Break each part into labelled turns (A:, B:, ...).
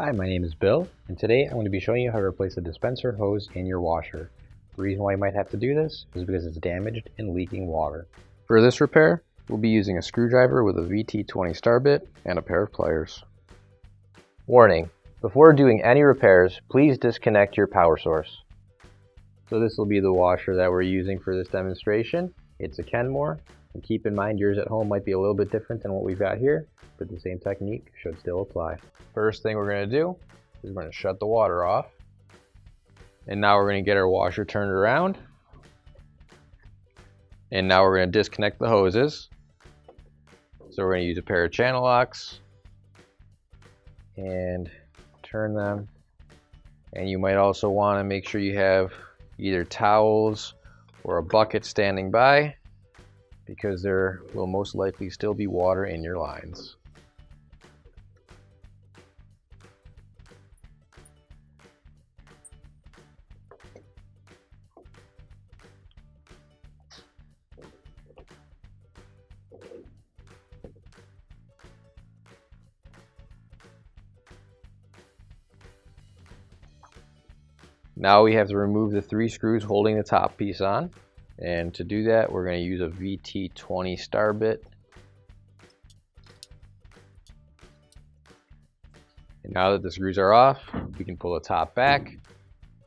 A: Hi, my name is Bill, and today I'm going to be showing you how to replace a dispenser hose in your washer. The reason why you might have to do this is because it's damaged and leaking water. For this repair, we'll be using a screwdriver with a WP8181794 star bit and a pair of pliers. Warning: before doing any repairs, please disconnect your power source. So this will be the washer that we're using for this demonstration. It's a Kenmore, and keep in mind yours at home might be a little bit different than what we've got here, but the same technique should still apply. First thing we're going to do is we're going to shut the water off. And now we're going to get our washer turned around. And now we're going to disconnect the hoses. So we're going to use a pair of channel locks and turn them. And you might also want to make sure you have either towels or a bucket standing by, because there will most likely still be water in your lines. Now we have to remove the 3 screws holding the top piece on. And to do that, we're going to use a WP81817 star bit. And now that the screws are off, we can pull the top back,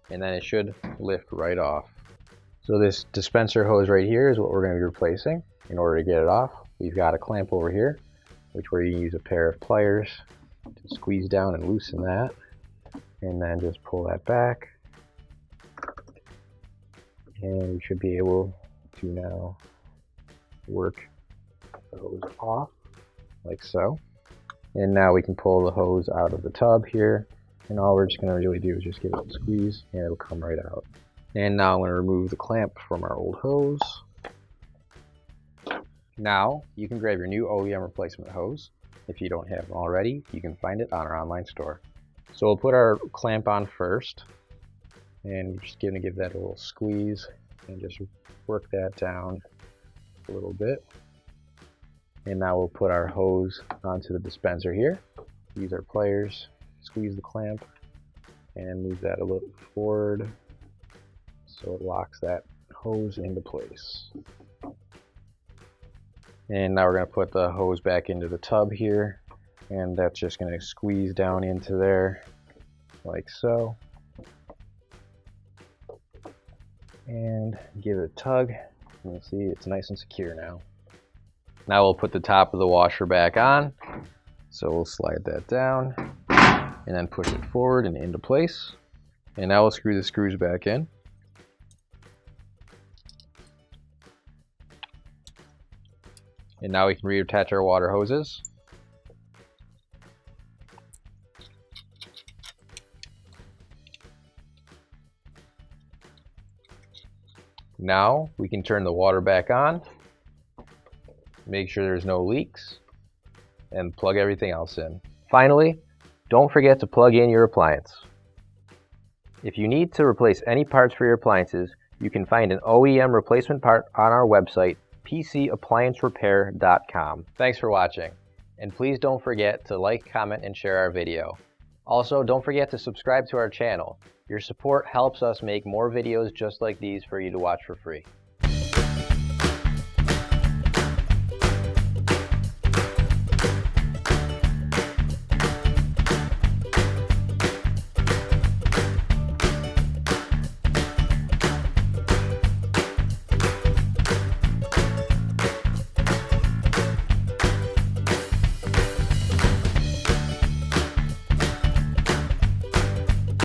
A: and then it should lift right off. So this dispenser hose right here is what we're going to be replacing. In order to get it off, we've got a clamp over here, which where you can use a pair of pliers to squeeze down and loosen that, and then just pull that back. And we should be able to now work the hose off like so. And now we can pull the hose out of the tub here. And all we're just going to really do is just give it a squeeze and it'll come right out. And now I'm going to remove the clamp from our old hose. Now you can grab your new OEM replacement hose. If you don't have one already, you can find it on our online store. So we'll put our clamp on first. And we're just going to give that a little squeeze and just work that down a little bit. And now we'll put our hose onto the dispenser here. Use our pliers, squeeze the clamp, and move that a little forward so it locks that hose into place. And now we're going to put the hose back into the tub here, and that's just going to squeeze down into there like so. And give it a tug. You'll see it's nice and secure now. Now we'll put the top of the washer back on. So we'll slide that down and then push it forward and into place. And now we'll screw the screws back in. And now we can reattach our water hoses. Now we can turn the water back on, make sure there's no leaks, and plug everything else in. Finally, don't forget to plug in your appliance. If you need to replace any parts for your appliances, you can find an OEM replacement part on our website, PCApplianceRepair.com. Thanks for watching, and please don't forget to like, comment, and share our video. Also, don't forget to subscribe to our channel. Your support helps us make more videos just like these for you to watch for free.